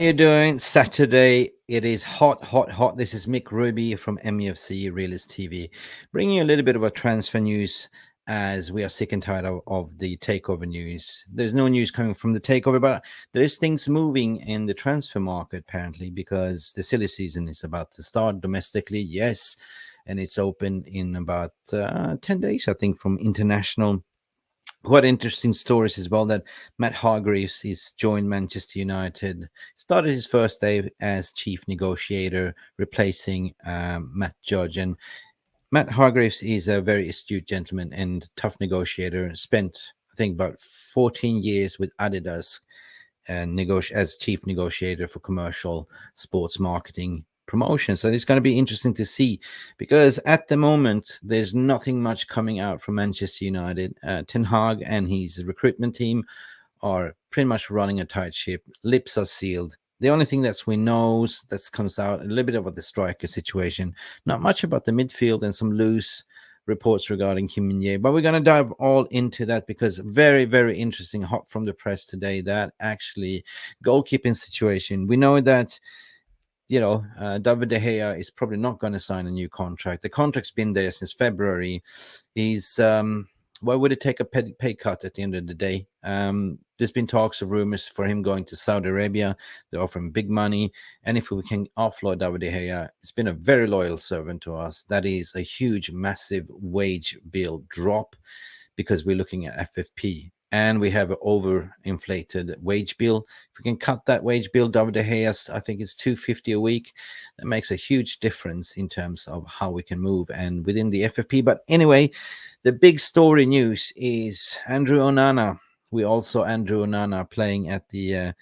you doing? Saturday. It is hot, hot, hot. This is Mick from Mufc Realist TV, bringing you a little bit of a transfer news as we are sick and tired of the takeover news. There's no news coming from the takeover, but there is things moving in the transfer market apparently because the silly season is about to start domestically. Yes, and it's open in about 10 days, I think, from international. Quite interesting stories as well that Matt Hargreaves is joined Manchester United, started his first day as chief negotiator, replacing Matt Judge. And Matt Hargreaves is a very astute gentleman and tough negotiator. Spent, I think, about 14 years with Adidas and as chief negotiator for commercial sports marketing promotion. So it's going to be interesting to see because at the moment there's nothing much coming out from Manchester United. Tenhag and his recruitment team are pretty much running a tight ship. Lips are sealed. The only thing that we know that comes out a little bit about the striker situation, not much about the midfield and some loose reports regarding Kim Min-jae, but we're going to dive all into that because very, very interesting, hot from the press today, that actually goalkeeping situation. We know that David De Gea is probably not going to sign a new contract. The contract's been there since February. He's why would it take a pay cut at the end of the day? There's been talks of rumors for him going to Saudi Arabia. They're offering big money. And if we can offload David De Gea, it's been a very loyal servant to us. That is a huge, massive wage bill drop because we're looking at FFP. And we have an overinflated wage bill. If we can cut that wage bill, David De Gea, I think it's $250 a week. That makes a huge difference in terms of how we can move and within the FFP. But anyway, the big story news is Andre Onana. We also Andre Onana playing at the,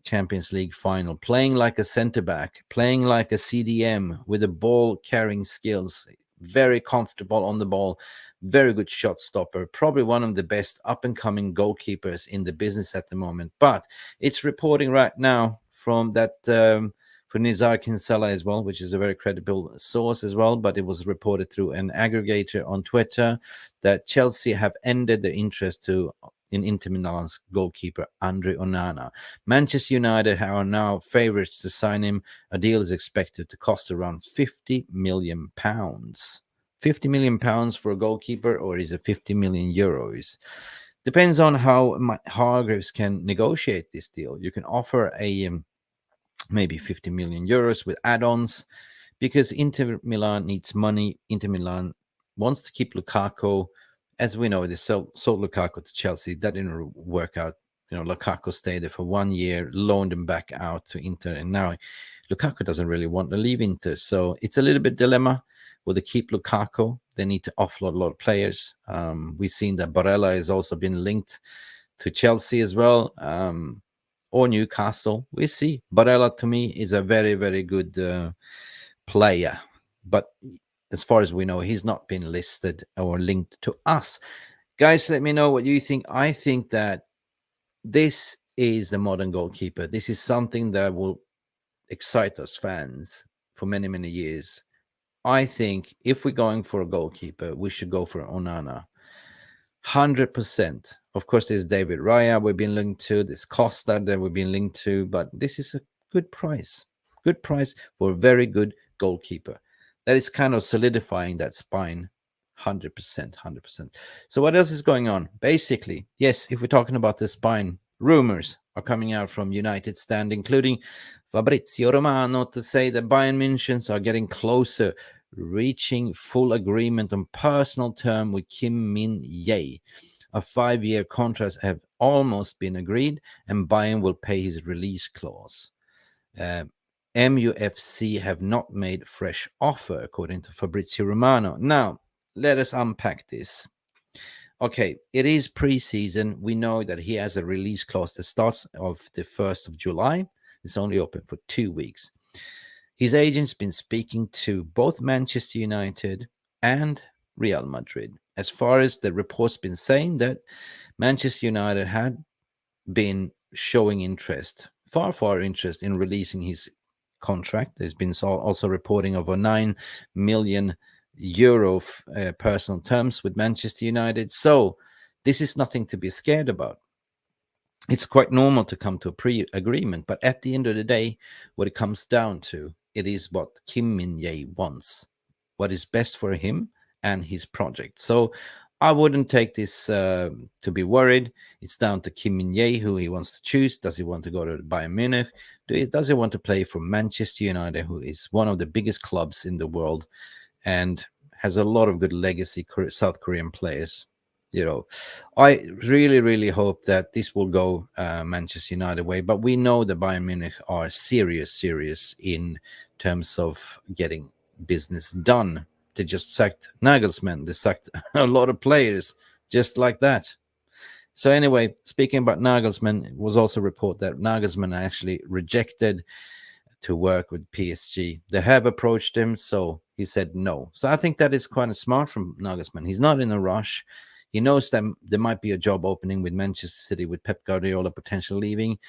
Champions League final, playing like a centre back, playing like a CDM with the ball carrying skills, very comfortable on the ball, very good shot stopper, probably one of the best up and coming goalkeepers in the business at the moment. But it's reporting right now from that for Nizar Kinsella as well, which is a very credible source as well, but it was reported through an aggregator on Twitter that Chelsea have ended their interest in Inter Milan's goalkeeper Andre Onana. Manchester United are now favourites to sign him. A deal is expected to cost around £50 million. £50 million for a goalkeeper, or is it 50 million euros? Depends on how Hargreaves can negotiate this deal. You can offer a maybe 50 million euros with add-ons because Inter Milan needs money. Inter Milan wants to keep Lukaku. As we know, they sold Lukaku to Chelsea. That didn't work out. Lukaku stayed there for 1 year, loaned him back out to Inter, and now Lukaku doesn't really want to leave Inter. So it's a little bit dilemma. Will they keep Lukaku? They need to offload a lot of players. We've seen that Barella has also been linked to Chelsea as well, or Newcastle. We see. Barella, to me, is a very, very good player. But as far as we know, he's not been listed or linked to us. Guys, let me know what you think. I think that this is the modern goalkeeper. This is something that will excite us fans for many, many years. I think if we're going for a goalkeeper, we should go for Onana. 100%. Of course, there's David Raya we've been linked to. There's Costa that we've been linked to. But this is a good price. Good price for a very good goalkeeper. That is kind of solidifying that spine. 100%. 100%. So what else is going on? Basically, yes, if we're talking about the spine, rumors are coming out from United stand, including Fabrizio Romano, to say that Bayern München are getting closer, reaching full agreement on personal term with Kim Min-jae. A 5-year contract have almost been agreed, and Bayern will pay his release clause. MUFC have not made fresh offer, according to Fabrizio Romano. Now, let us unpack this. Okay, it is pre-season. We know that he has a release clause that starts of the 1st of July. It's only open for 2 weeks. His agent's been speaking to both Manchester United and Real Madrid. As far as the report's been saying that Manchester United had been showing interest, far interest in releasing his contract. There's been also reporting of a 9 million euro personal terms with Manchester United. So this is nothing to be scared about. it's quite normal to come to a pre-agreement. But at the end of the day, what it comes down to, it is what Kim Min-jae wants, what is best for him and his project. So I wouldn't take this to be worried. It's down to Kim Min-jae who he wants to choose. Does he want to go to Bayern Munich? Does he want to play for Manchester United, who is one of the biggest clubs in the world and has a lot of good legacy South Korean players? You know, I really, really hope that this will go Manchester United way. But we know that Bayern Munich are serious in terms of getting business done. They just sacked Nagelsmann. They sacked a lot of players just like that. So anyway, speaking about Nagelsmann, it was also reported that Nagelsmann actually rejected to work with PSG. They have approached him, so he said no. So I think that is quite a smart from Nagelsmann. He's not in a rush. He knows that there might be a job opening with Manchester City with Pep Guardiola potentially leaving.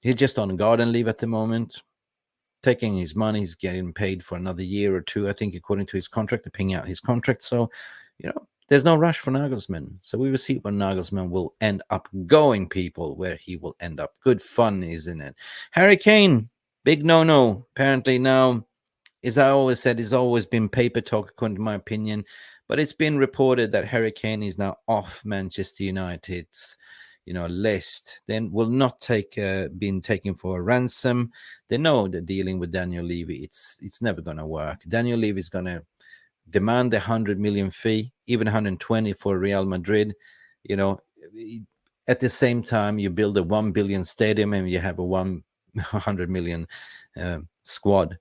He's just on garden leave at the moment, taking his money. He's getting paid for another year or two, I think, according to his contract, they're paying out his contract. So, there's no rush for Nagelsmann. So we will see where Nagelsmann will end up going, people, where he will end up. Good fun, isn't it? Harry Kane, big no-no. Apparently now, as I always said, it's always been paper talk, according to my opinion. But it's been reported that Harry Kane is now off Manchester United's, list. Then will not been taken for a ransom. They know that dealing with Daniel Levy, it's never going to work. Daniel Levy is going to demand the 100 million fee, even 120 for Real Madrid. You know, at the same time, you build a 1 billion stadium and you have a 100 million squad.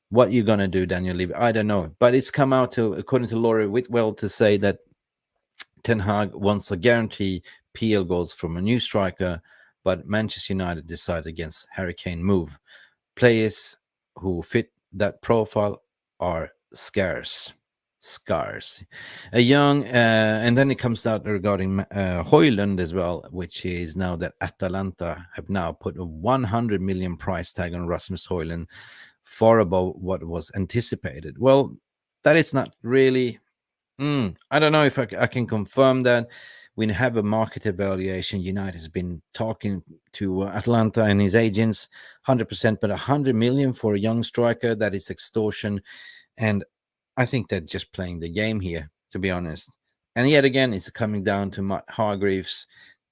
What you gonna do, Daniel Levy? I don't know, but it's come out to, according to Laurie Whitwell, to say that Ten Hag wants to guarantee PL goals from a new striker, but Manchester United decided against Harry Kane move. Players who fit that profile are scarce. A young, and then it comes out regarding Hojlund as well, which is now that Atalanta have now put a 100 million price tag on Rasmus Hojlund, far above what was anticipated. Well, that is not really. I don't know if I can confirm that. We have a market evaluation. United has been talking to Atlanta and his agents, 100%, but 100 million for a young striker, that is extortion. And I think they're just playing the game here, to be honest. And yet again, it's coming down to Matt Hargreaves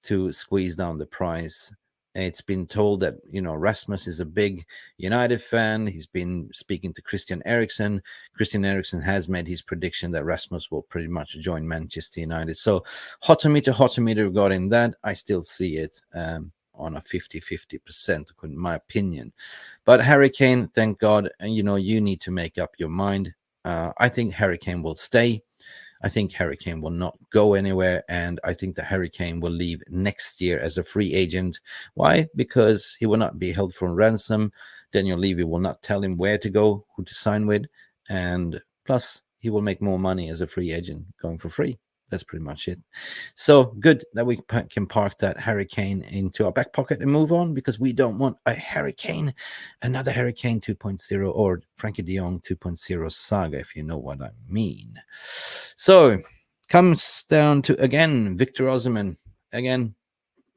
to squeeze down the price. It's been told that, Rasmus is a big United fan. He's been speaking to Christian Eriksen. Christian Eriksen has made his prediction that Rasmus will pretty much join Manchester United. So hotometer regarding that, I still see it on a 50-50%, in my opinion. But Harry Kane, thank God, you need to make up your mind. I think Harry Kane will stay. I think Harry Kane will not go anywhere, and I think that Harry Kane will leave next year as a free agent. Why? Because he will not be held for ransom. Daniel Levy will not tell him where to go, who to sign with, and plus he will make more money as a free agent going for free. That's pretty much it. So good that we can park that Harry Kane into our back pocket and move on, because we don't want a Harry Kane, another Harry Kane 2.0 or Frankie de Jong 2.0 saga, if you know what I mean. So comes down to, again, Victor Osimhen. Again,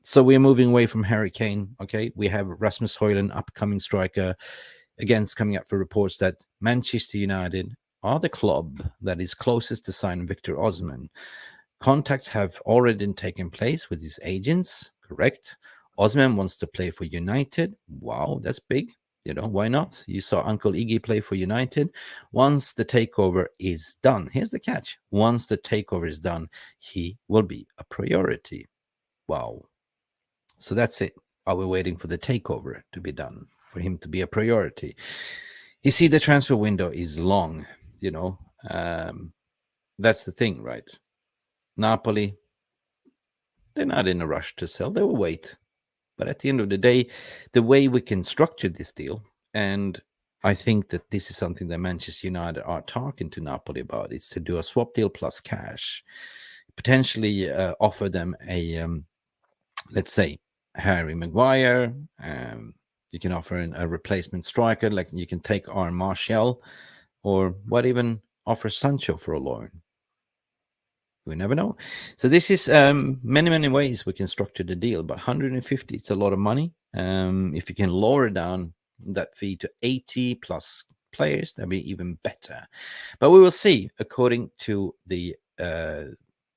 so we're moving away from Harry Kane. Okay, we have Rasmus Hojlund, upcoming striker. Again, it's coming up for reports that Manchester United are the club that is closest to sign Victor Osimhen. Contacts have already taken place with his agents, correct? Osimhen wants to play for United. Wow, that's big. Why not? You saw Uncle Iggy play for United. Once the takeover is done, here's the catch. Once the takeover is done, he will be a priority. Wow. So that's it. Are we waiting for the takeover to be done for him to be a priority? You see, the transfer window is long, that's the thing, right? Napoli, they're not in a rush to sell. They will wait. But at the end of the day, the way we can structure this deal, and I think that this is something that Manchester United are talking to Napoli about, is to do a swap deal plus cash, potentially offer them a, let's say, Harry Maguire. You can offer a replacement striker, like you can take Arne Martial, or what even offer Sancho for a loan. We never know. So this is many ways we can structure the deal, but 150 it's a lot of money. If you can lower down that fee to 80 plus players, that'd be even better. But we will see. According to the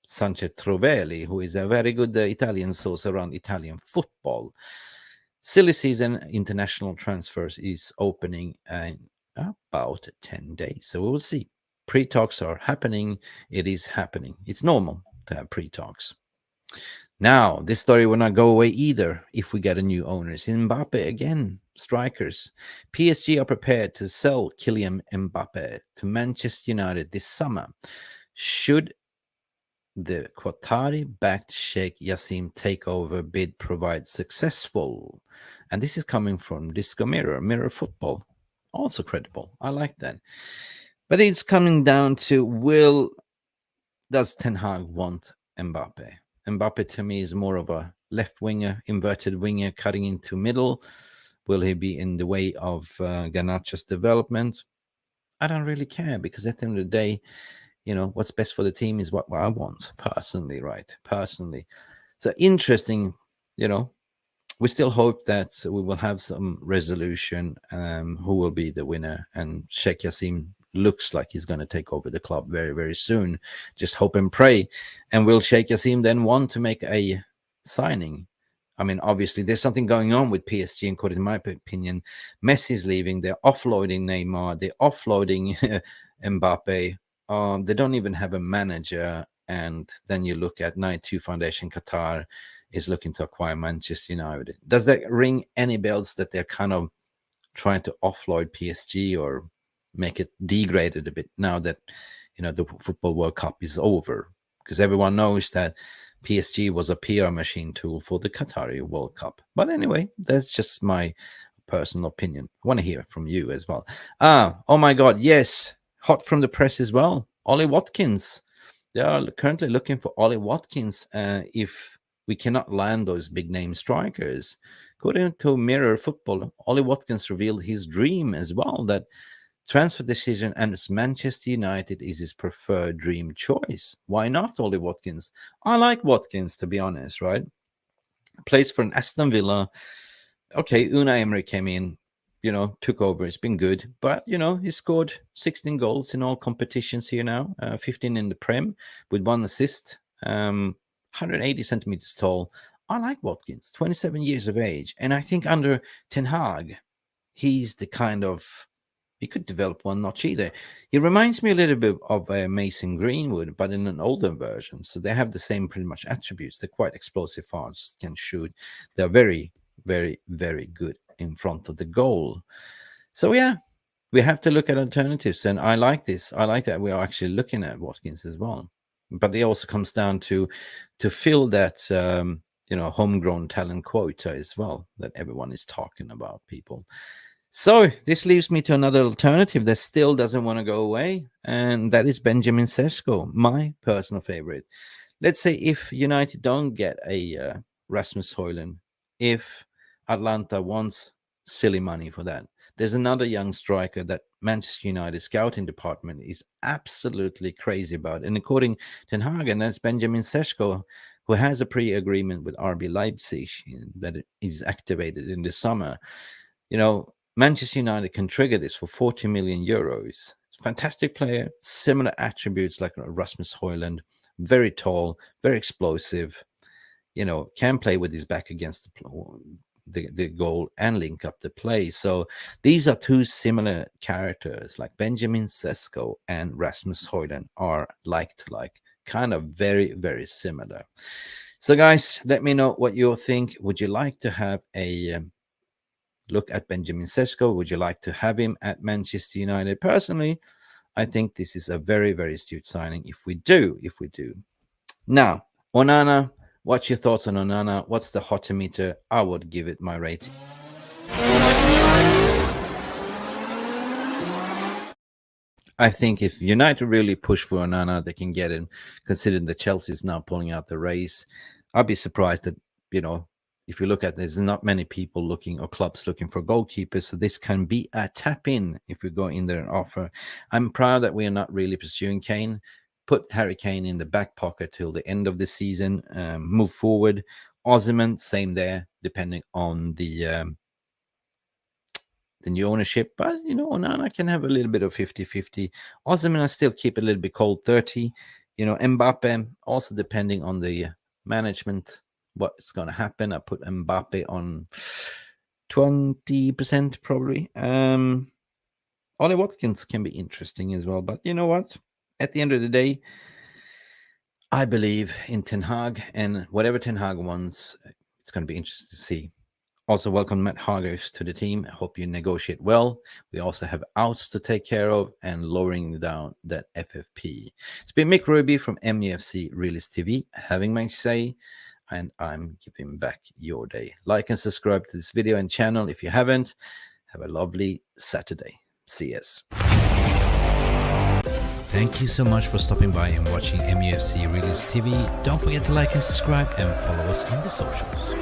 Sanchez Trovelli, who is a very good Italian source around Italian football, silly season international transfers is opening in about 10 days. So we will see. Pre-talks are happening. It is happening. It's normal to have pre-talks. Now, this story will not go away either if we get a new owner. Mpape again, strikers. PSG are prepared to sell Kylian Mpape to Manchester United this summer. Should the Qatari-backed Sheikh Jassim takeover bid provide successful? And this is coming from Disco Mirror Football. Also credible. I like that. But it's coming down to does Tenhag want Mpape? Mpape to me is more of a left winger, inverted winger, cutting into middle. Will he be in the way of Garnacho's development? I don't really care, because at the end of the day, what's best for the team is what I want personally, right? Personally. So interesting, we still hope that we will have some resolution, who will be the winner. And Sheikh Jassim looks like he's going to take over the club very, very soon. Just hope and pray. And will Sheikh Jassim then want to make a signing? I mean, obviously, there's something going on with PSG, according to my opinion. Messi's leaving. They're offloading Neymar. They're offloading Mpape. They don't even have a manager. And then you look at 92 Foundation Qatar is looking to acquire Manchester United. Does that ring any bells that they're kind of trying to offload PSG or make it degraded a bit now that the Football World Cup is over? Because everyone knows that PSG was a PR machine tool for the Qatari World Cup. But anyway, that's just my personal opinion. I want to hear from you as well. Oh my God, yes, hot from the press as well. Ollie Watkins. They are currently looking for Ollie Watkins if we cannot land those big name strikers. According to Mirror Football, Ollie Watkins revealed his dream as well, that transfer decision and Manchester United is his preferred dream choice. Why not Ollie Watkins? I like Watkins, to be honest, right? Plays for an Aston Villa. Okay, Unai Emery came in, took over. It's been good. But, he scored 16 goals in all competitions here now, 15 in the Prem with 1 assist, 180 centimeters tall. I like Watkins, 27 years of age. And I think under Ten Hag, he's the kind of, he could develop one notch either. He reminds me a little bit of Mason Greenwood, but in an older version. So they have the same pretty much attributes. They're quite explosive, fast, can shoot. They're very, very, very good in front of the goal. So yeah, we have to look at alternatives. And I like this. I like that we are actually looking at Watkins as well. But it also comes down to fill that homegrown talent quota as well that everyone is talking about, people. So this leaves me to another alternative that still doesn't want to go away, and that is Benjamin Sesko, my personal favorite. Let's say if United don't get a Rasmus Hojlund, if Atalanta wants silly money for that, there's another young striker that Manchester United scouting department is absolutely crazy about. And according to Ten Hag, that's Benjamin Sesko, who has a pre-agreement with RB Leipzig that is activated in the summer. Manchester United can trigger this for 40 million euros. Fantastic player, similar attributes like Rasmus Hojlund, very tall, very explosive, can play with his back against the goal and link up the play. So these are two similar characters, like Benjamin Sesko and Rasmus Hojlund are like to like, kind of very, very similar. So guys, let me know what you think. Would you like to have a look at Benjamin Sesko? Would you like to have him at Manchester United? Personally, I think this is a very, very astute signing if we do. Now, Onana, what's your thoughts on Onana? What's the hot meter? I would give it my rating. I think if United really push for Onana, they can get him, considering that Chelsea is now pulling out the race. I'd be surprised that, if you look at, there's not many people looking or clubs looking for goalkeepers. So this can be a tap in if we go in there and offer. I'm proud that we are not really pursuing Kane. put Harry Kane in the back pocket till the end of the season, move forward. Osimhen, same there, depending on the new ownership. But, Onana can have a little bit of 50-50. Osimhen, I still keep a little bit cold, 30. Mpape, also depending on the management, what's going to happen. I put Mpape on 20% probably. Ollie Watkins can be interesting as well. But you know what? At the end of the day, I believe in Tenhag, and whatever Tenhag wants, it's going to be interesting to see. Also, welcome Matt Hargreaves to the team. I hope you negotiate well. We also have outs to take care of and lowering down that FFP. It's been Mick Ruby from Mufc Realist TV, having my say, and I'm giving back your day. Like and subscribe to this video and channel if you haven't. Have a lovely Saturday. See us. Thank you so much for stopping by and watching Mufc Realist TV. Don't forget to like and subscribe and follow us on the socials.